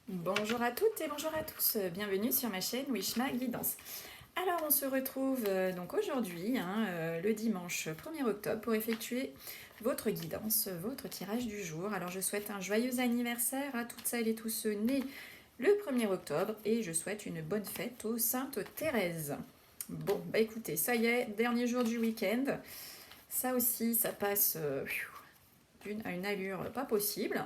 Bonjour à toutes et bonjour à tous, bienvenue sur ma chaîne Wishma Guidance. Alors on se retrouve donc aujourd'hui, le dimanche 1er octobre, pour effectuer votre guidance, votre tirage du jour. Alors je souhaite un joyeux anniversaire à toutes celles et tous ceux nés le 1er octobre et je souhaite une bonne fête aux Saintes Thérèse. Bon, bah écoutez, ça y est, dernier jour du week-end. Ça aussi, ça passe à une allure pas possible.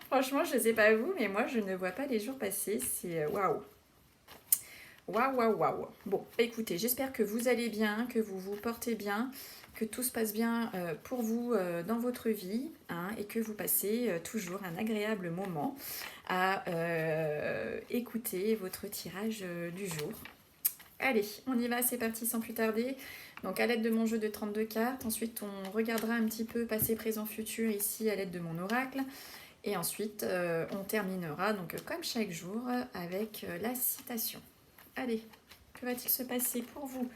Franchement, je ne sais pas vous, mais moi, je ne vois pas les jours passer. C'est waouh. Waouh, waouh, waouh. Bon, écoutez, j'espère que vous allez bien, que vous vous portez bien, que tout se passe bien pour vous dans votre vie, et que vous passez toujours un agréable moment à écouter votre tirage du jour. Allez, on y va, c'est parti sans plus tarder. Donc à l'aide de mon jeu de 32 cartes, ensuite on regardera un petit peu passé, présent, futur ici à l'aide de mon oracle. Et ensuite, on terminera, donc comme chaque jour, avec la citation. Allez, que va-t-il se passer pour vous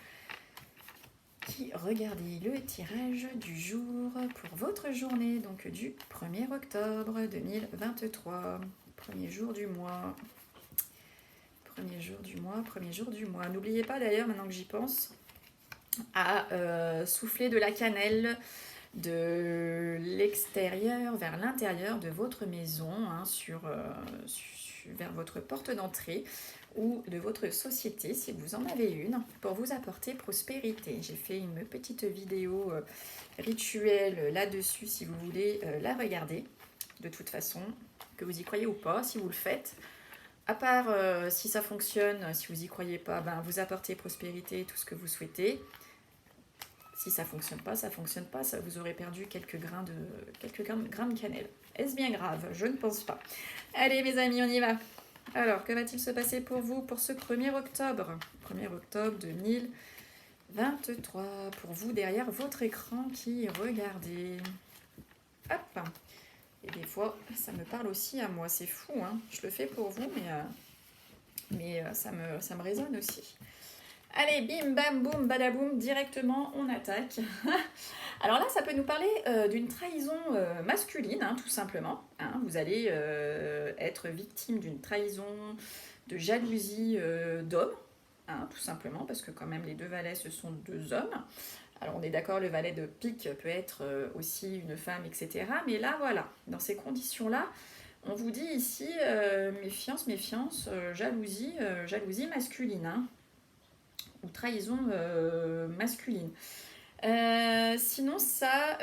qui regardez le tirage du jour pour votre journée, donc du 1er octobre 2023, premier jour du mois. Premier jour du mois, premier jour du mois. N'oubliez pas d'ailleurs, maintenant que j'y pense, à souffler de la cannelle de l'extérieur vers l'intérieur de votre maison, vers votre porte d'entrée ou de votre société si vous en avez une, pour vous apporter prospérité. J'ai fait une petite vidéo rituelle là-dessus si vous voulez la regarder. De toute façon, que vous y croyez ou pas, si vous le faites, à part si ça fonctionne, si vous y croyez pas, vous apportez prospérité, tout ce que vous souhaitez. Si ça fonctionne pas, ça fonctionne pas, ça vous aurez perdu quelques grains de cannelle. Est-ce bien grave? Je ne pense pas. Allez mes amis, on y va. Alors, que va-t-il se passer pour vous pour ce 1er octobre 1er octobre 2023, pour vous derrière votre écran qui regardez. Hop. Et des fois, ça me parle aussi à moi, c'est fou, hein. Je le fais pour vous, mais ça me résonne aussi. Allez, bim, bam, boum, badaboum, directement, on attaque. Alors là, ça peut nous parler d'une trahison masculine, tout simplement. Vous allez être victime d'une trahison, de jalousie d'homme, tout simplement, parce que quand même, les deux valets, ce sont deux hommes. Alors on est d'accord, le valet de pique peut être aussi une femme, etc. Mais là, voilà, dans ces conditions-là, on vous dit ici, méfiance, méfiance, jalousie masculine, ou trahison masculine. Sinon, ça,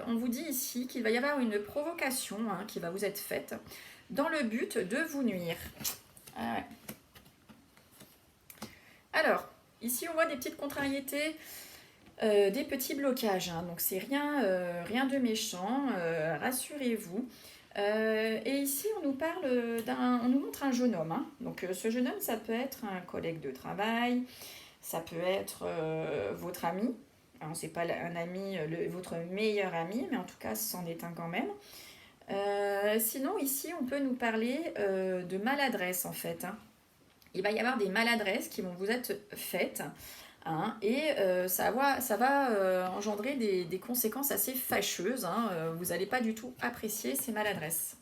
on vous dit ici qu'il va y avoir une provocation qui va vous être faite dans le but de vous nuire. Ah ouais. Alors, ici, on voit des petites contrariétés, des petits blocages. Donc, c'est rien de méchant, rassurez-vous. Et ici, on nous montre un jeune homme. Donc, ce jeune homme, ça peut être un collègue de travail, ça peut être votre ami. Alors, c'est pas un ami, votre meilleur ami, mais en tout cas, c'en est un quand même. Sinon, ici, on peut nous parler de maladresse, en fait. Il va y avoir des maladresses qui vont vous être faites. Et ça va engendrer des conséquences assez fâcheuses. Vous n'allez pas du tout apprécier ces maladresses.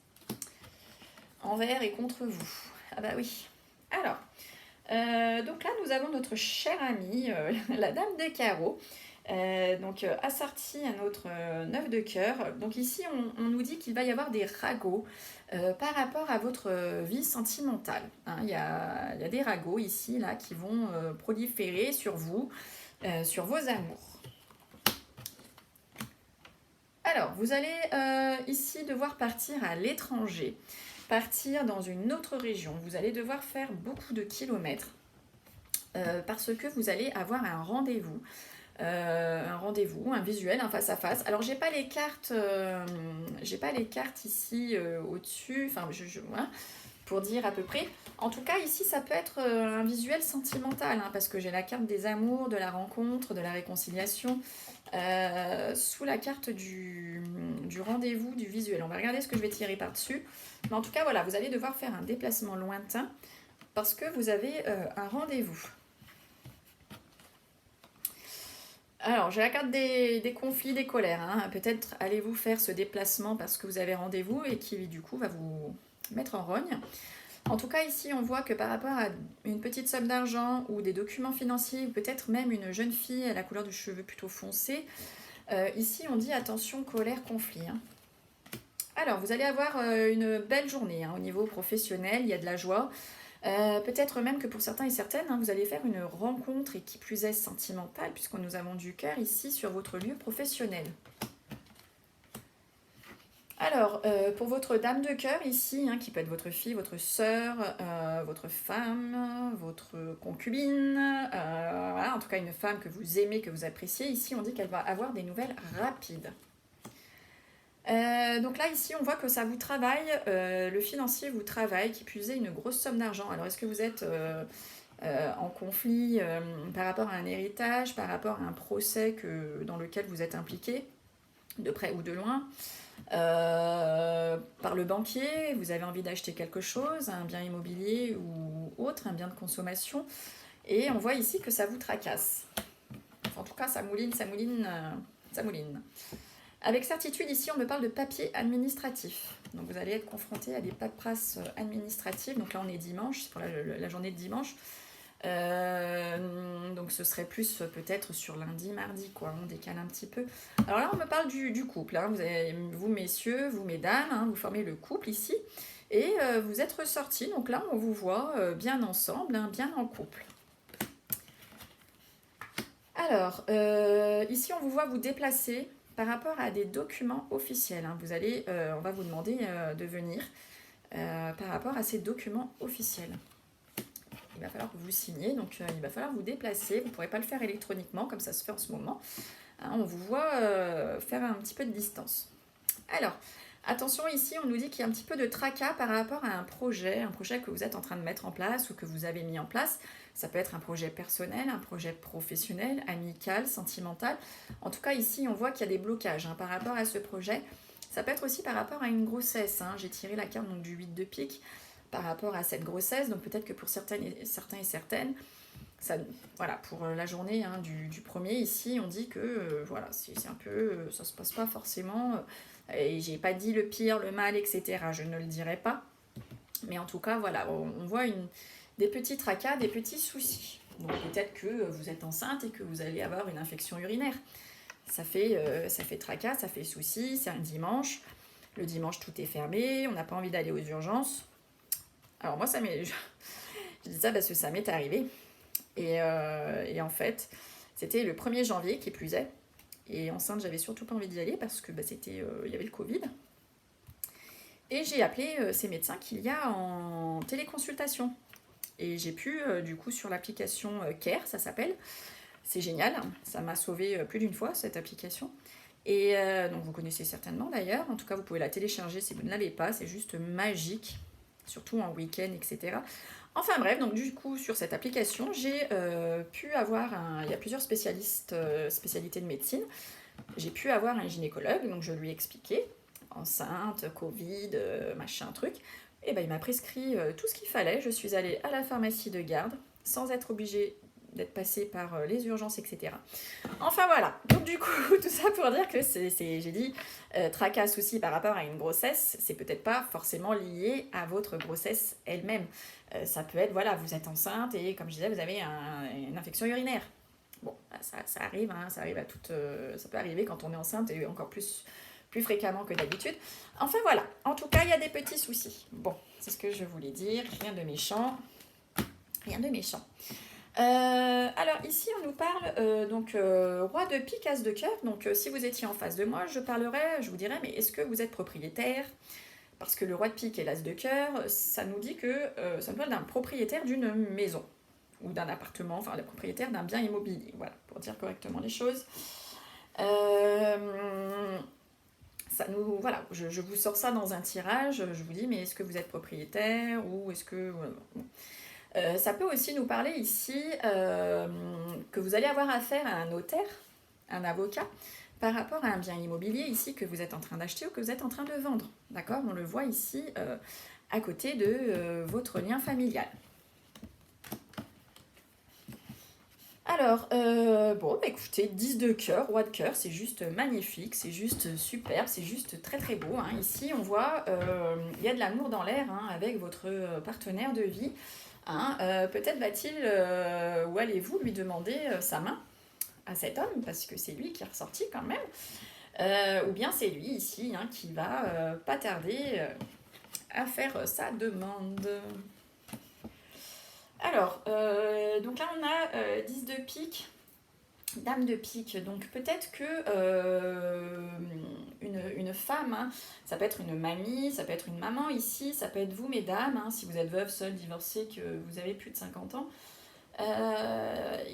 Envers et contre vous. Ah bah oui. Alors, donc là, nous avons notre chère amie, la dame des carreaux, assortie à notre 9 de cœur. Donc ici, on nous dit qu'il va y avoir des ragots par rapport à votre vie sentimentale. Il y a des ragots ici, là, qui vont proliférer sur vous, sur vos amours. Alors, vous allez ici devoir partir à l'étranger, partir dans une autre région. Vous allez devoir faire beaucoup de kilomètres parce que vous allez avoir un rendez-vous. Un visuel, un face à face. Alors j'ai pas les cartes ici au-dessus, voilà, pour dire à peu près. En tout cas ici ça peut être un visuel sentimental, parce que j'ai la carte des amours, de la rencontre, de la réconciliation, sous la carte du rendez-vous, du visuel. On va regarder ce que je vais tirer par-dessus. Mais en tout cas voilà, vous allez devoir faire un déplacement lointain parce que vous avez un rendez-vous. Alors, j'ai la carte des conflits, des colères. Peut-être allez-vous faire ce déplacement parce que vous avez rendez-vous et qui, du coup, va mettre en rogne. En tout cas, ici, on voit que par rapport à une petite somme d'argent ou des documents financiers, ou peut-être même une jeune fille à la couleur de cheveux plutôt foncée, ici, on dit attention, colère, conflit. Hein. Alors, vous allez avoir une belle journée au niveau professionnel, il y a de la joie. Peut-être même que pour certains et certaines, vous allez faire une rencontre et qui plus est sentimentale, puisque nous avons du cœur ici sur votre lieu professionnel. Alors, pour votre dame de cœur ici, qui peut être votre fille, votre sœur, votre femme, votre concubine, voilà, en tout cas une femme que vous aimez, que vous appréciez, ici on dit qu'elle va avoir des nouvelles rapides. Donc là, ici, on voit que ça vous travaille, le financier vous travaille, qui plus est une grosse somme d'argent. Alors, est-ce que vous êtes en conflit par rapport à un héritage, par rapport à un procès dans lequel vous êtes impliqué, de près ou de loin par le banquier, vous avez envie d'acheter quelque chose, un bien immobilier ou autre, un bien de consommation, et on voit ici que ça vous tracasse. Enfin, en tout cas, ça mouline, ça mouline, ça mouline. Avec certitude, ici, on me parle de papier administratif. Donc, vous allez être confronté à des paperasses administratives. Donc là, on est dimanche, c'est pour la journée de dimanche. Donc ce serait plus peut-être sur lundi, mardi, quoi. On décale un petit peu. Alors là, on me parle du couple. Vous, messieurs, vous, mesdames, vous formez le couple ici. Et vous êtes ressortis. Donc là, on vous voit bien ensemble, bien en couple. Alors, ici, on vous voit vous déplacer par rapport à des documents officiels. On va vous demander de venir par rapport à ces documents officiels. Il va falloir que vous signiez, donc il va falloir vous déplacer. Vous ne pourrez pas le faire électroniquement, comme ça se fait en ce moment. On vous voit faire un petit peu de distance. Alors, attention, ici, on nous dit qu'il y a un petit peu de tracas par rapport à un projet que vous êtes en train de mettre en place ou que vous avez mis en place. Ça peut être un projet personnel, un projet professionnel, amical, sentimental. En tout cas, ici, on voit qu'il y a des blocages par rapport à ce projet. Ça peut être aussi par rapport à une grossesse. J'ai tiré la carte donc, du 8 de pique par rapport à cette grossesse. Donc peut-être que pour certains et certaines, ça, voilà, pour la journée du premier, ici, on dit que voilà, c'est un peu, ça se passe pas forcément. Et j'ai pas dit le pire, le mal, etc. Je ne le dirai pas. Mais en tout cas, voilà, on voit des petits tracas, des petits soucis. Donc peut-être que vous êtes enceinte et que vous allez avoir une infection urinaire. Ça fait tracas, ça fait souci, c'est un dimanche. Le dimanche, tout est fermé, on n'a pas envie d'aller aux urgences. Alors moi, je dis ça parce que ça m'est arrivé. Et en fait, c'était le 1er janvier qui plus est. Et enceinte, j'avais surtout pas envie d'y aller parce que il y avait le Covid. Et j'ai appelé ces médecins qu'il y a en téléconsultation. Et j'ai pu, du coup, sur l'application Care, ça s'appelle. C'est génial, ça m'a sauvé plus d'une fois, cette application. Et donc, vous connaissez certainement d'ailleurs. En tout cas, vous pouvez la télécharger si vous ne l'avez pas. C'est juste magique, surtout en week-end, etc. Enfin bref, donc du coup, sur cette application, j'ai pu avoir il y a plusieurs spécialités de médecine. J'ai pu avoir un gynécologue, donc je lui ai expliqué, enceinte, Covid, machin, truc. Et ben il m'a prescrit tout ce qu'il fallait. Je suis allée à la pharmacie de garde, sans être obligée d'être passée par les urgences, etc. Enfin voilà, donc du coup, tout ça pour dire que j'ai dit, tracas, souci par rapport à une grossesse, c'est peut-être pas forcément lié à votre grossesse elle-même. Ça peut être, voilà, vous êtes enceinte et comme je disais, vous avez une infection urinaire. Bon, ça arrive, ça arrive à toutes, ça peut arriver quand on est enceinte et encore plus fréquemment que d'habitude. Enfin voilà, en tout cas, il y a des petits soucis. Bon, c'est ce que je voulais dire, rien de méchant. Rien de méchant. Alors ici on nous parle roi de pique, as de cœur. Donc si vous étiez en face de moi, je vous dirais mais est-ce que vous êtes propriétaire? Parce que le roi de pique et l'as de cœur, ça nous dit que ça nous parle d'un propriétaire d'une maison ou d'un appartement, enfin le propriétaire d'un bien immobilier, voilà, pour dire correctement les choses. Voilà, je vous sors ça dans un tirage, je vous dis mais est-ce que vous êtes propriétaire ou est-ce que... ça peut aussi nous parler ici que vous allez avoir affaire à un notaire, un avocat, par rapport à un bien immobilier ici que vous êtes en train d'acheter ou que vous êtes en train de vendre. D'accord? On le voit ici à côté de votre lien familial. Alors, bon, bah, écoutez, 10 de cœur, roi de cœur, c'est juste magnifique, c'est juste superbe, c'est juste très très beau, hein. Ici, on voit, il y a de l'amour dans l'air, hein, avec votre partenaire de vie, hein. Peut-être va-t-il, ou allez-vous lui demander sa main à cet homme, parce que c'est lui qui est ressorti quand même. Ou bien c'est lui ici, hein, qui va pas tarder à faire sa demande. Alors, donc là on a 10 de pique, dame de pique. Donc peut-être que une femme, hein, ça peut être une mamie, ça peut être une maman ici, ça peut être vous mesdames, hein, si vous êtes veuve, seule, divorcée, que vous avez plus de 50 ans.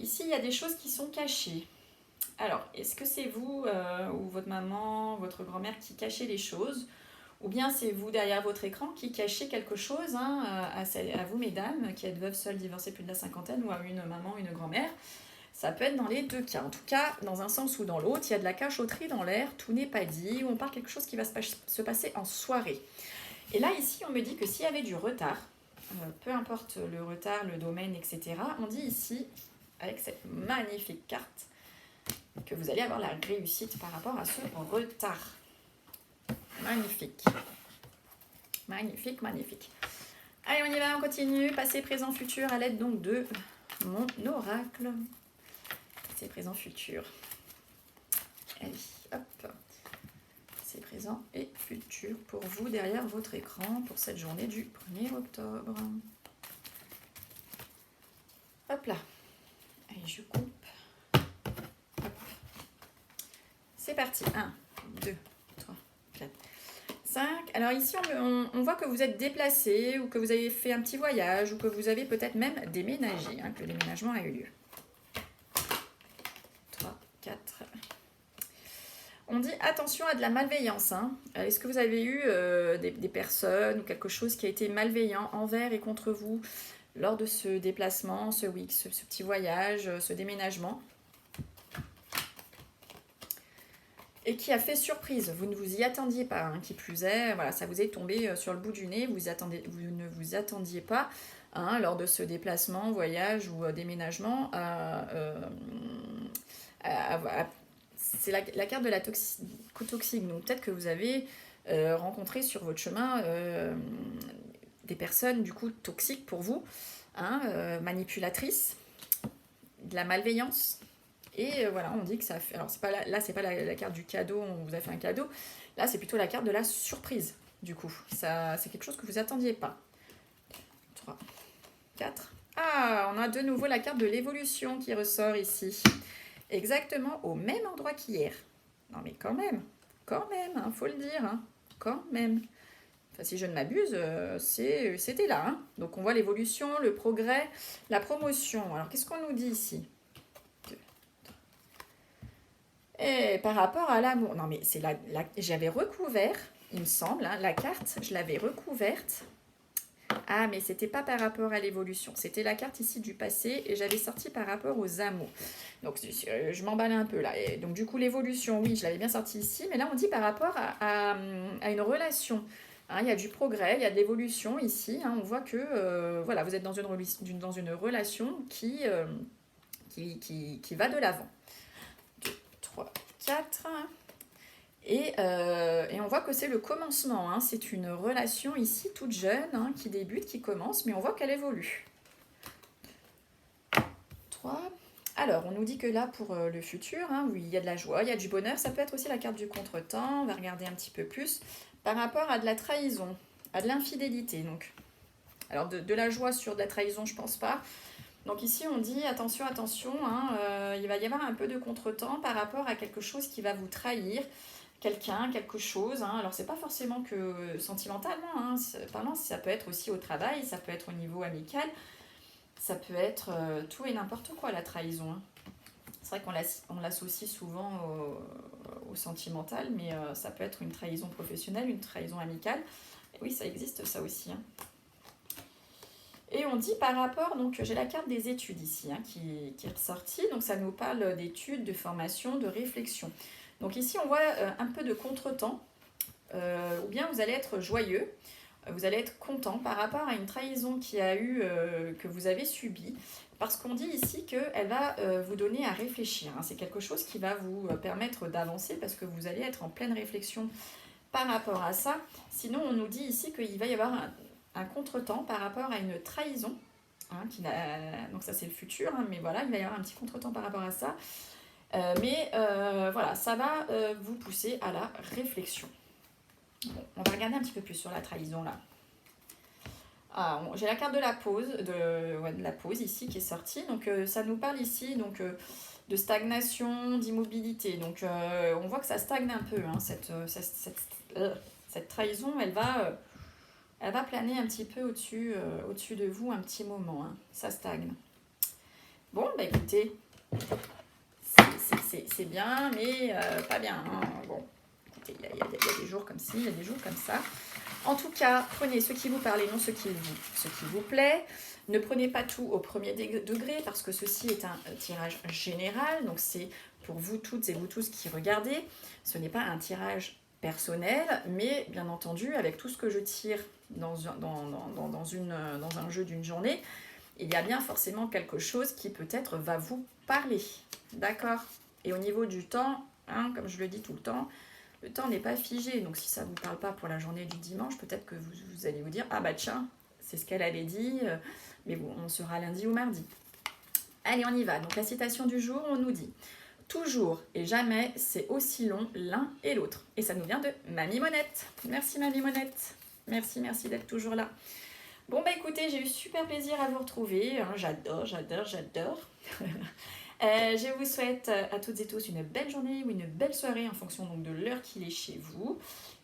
Ici il y a des choses qui sont cachées. Alors, est-ce que c'est vous ou votre maman, votre grand-mère qui cachez les choses, ou bien c'est vous derrière votre écran qui cachez quelque chose, hein, à vous mesdames qui êtes veuves, seules, divorcées plus de la cinquantaine, ou à une maman, une grand-mère. Ça peut être dans les deux cas. En tout cas, dans un sens ou dans l'autre, il y a de la cachotterie dans l'air, tout n'est pas dit, ou on parle quelque chose qui va se passer en soirée. Et là, ici, on me dit que s'il y avait du retard, peu importe le retard, le domaine, etc., on dit ici, avec cette magnifique carte, que vous allez avoir la réussite par rapport à ce retard. Magnifique. Magnifique, magnifique. Allez, on y va, on continue. Passé, présent, futur à l'aide donc de mon oracle. Passé, présent, futur. Allez, hop. Passé, présent et futur pour vous derrière votre écran pour cette journée du 1er octobre. Hop là. Allez, je coupe. Hop. C'est parti. 1, 2, 3, 4, 5. Alors ici, on voit que vous êtes déplacé ou que vous avez fait un petit voyage ou que vous avez peut-être même déménagé, hein, que le déménagement a eu lieu. 3, 4. On dit attention à de la malveillance, hein. Est-ce que vous avez eu des personnes ou quelque chose qui a été malveillant envers et contre vous lors de ce déplacement, ce petit voyage, ce déménagement, et qui a fait surprise, vous ne vous y attendiez pas, hein, qui plus est, voilà, ça vous est tombé sur le bout du nez, vous ne vous attendiez pas, hein, lors de ce déplacement, voyage ou déménagement, c'est la carte de la toxique, donc peut-être que vous avez rencontré sur votre chemin des personnes du coup toxiques pour vous, hein, manipulatrices, de la malveillance. Et voilà, on dit que ça fait... Alors, c'est pas là c'est pas la carte du cadeau, on vous a fait un cadeau. Là, c'est plutôt la carte de la surprise, du coup. C'est quelque chose que vous attendiez pas. 3, 4. Ah, on a de nouveau la carte de l'évolution qui ressort ici. Exactement au même endroit qu'hier. Non, mais quand même, hein, faut le dire, hein, quand même. Enfin, si je ne m'abuse, c'était là, hein. Donc, on voit l'évolution, le progrès, la promotion. Alors, qu'est-ce qu'on nous dit ici ? Et par rapport à l'amour, non mais c'est j'avais recouvert, il me semble, hein, la carte, je l'avais recouverte. Ah, mais c'était pas par rapport à l'évolution, c'était la carte ici du passé et j'avais sorti par rapport aux amours. Donc je m'emballais un peu là. Et donc du coup l'évolution, oui, je l'avais bien sorti ici, mais là on dit par rapport à une relation. Hein, il y a du progrès, il y a de l'évolution ici. Hein, on voit que voilà, vous êtes dans une relation qui va de l'avant. 3, 4. Et on voit que c'est le commencement, hein. C'est une relation ici toute jeune, hein, qui débute, qui commence, mais on voit qu'elle évolue. 3. Alors, on nous dit que là, pour le futur, hein, oui, il y a de la joie, il y a du bonheur. Ça peut être aussi la carte du contretemps. On va regarder un petit peu plus par rapport à de la trahison, à de l'infidélité. Donc, alors, de la joie sur de la trahison, je pense pas. Donc ici, on dit attention, attention, hein, il va y avoir un peu de contretemps par rapport à quelque chose qui va vous trahir, quelqu'un, quelque chose. Hein. Alors, c'est pas forcément que sentimentalement, hein, parlant, ça peut être aussi au travail, ça peut être au niveau amical, ça peut être tout et n'importe quoi, la trahison. Hein. C'est vrai qu'on l'associe souvent au sentimental, mais ça peut être une trahison professionnelle, une trahison amicale. Et oui, ça existe, ça aussi. Hein. Et on dit par rapport, donc j'ai la carte des études ici, hein, qui est ressortie, donc ça nous parle d'études, de formation, de réflexion. Donc ici on voit un peu de contretemps, ou bien vous allez être joyeux, vous allez être content par rapport à une trahison qui a eu, que vous avez subie. Parce qu'on dit ici qu'elle va vous donner à réfléchir. Hein. C'est quelque chose qui va vous permettre d'avancer parce que vous allez être en pleine réflexion par rapport à ça. Sinon, on nous dit ici qu'il va y avoir un contretemps par rapport à une trahison. Hein, donc ça, c'est le futur, hein, mais voilà, il va y avoir un petit contretemps par rapport à ça. Mais voilà, ça va vous pousser à la réflexion. Bon, on va regarder un petit peu plus sur la trahison là. Ah, j'ai la carte de la pause, de la pause ici qui est sortie. Donc ça nous parle ici donc, de stagnation, d'immobilité. Donc on voit que ça stagne un peu. Hein, cette trahison, elle va planer un petit peu au-dessus de vous un petit moment. Hein. Ça stagne. Bon, bah écoutez, c'est bien, mais pas bien. Hein. Bon, écoutez, il y a des jours comme ci, il y a des jours comme ça. En tout cas, prenez ce qui vous parle et non ce qui vous plaît. Ne prenez pas tout au premier degré parce que ceci est un tirage général. Donc c'est pour vous toutes et vous tous qui regardez. Ce n'est pas un tirage personnel, mais bien entendu, avec tout ce que je tire dans un jeu d'une journée, il y a bien forcément quelque chose qui peut-être va vous parler. D'accord? Et au niveau du temps, hein, comme je le dis tout le temps, le temps n'est pas figé, donc si ça ne vous parle pas pour la journée du dimanche, peut-être que vous allez vous dire « Ah bah tiens, c'est ce qu'elle avait dit, mais bon, on sera lundi ou mardi. » Allez, on y va. Donc la citation du jour, on nous dit « Toujours et jamais, c'est aussi long l'un et l'autre. » Et ça nous vient de Mamie Monette. Merci Mamie Monette. Merci d'être toujours là. Bon bah écoutez, j'ai eu super plaisir à vous retrouver. Hein, j'adore. Je vous souhaite à toutes et tous une belle journée ou une belle soirée en fonction donc de l'heure qu'il est chez vous.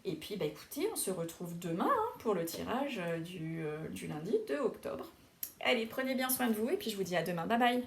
Et puis bah écoutez, on se retrouve demain hein, pour le tirage du lundi 2 octobre. Allez, prenez bien soin de vous et puis je vous dis à demain. Bye bye.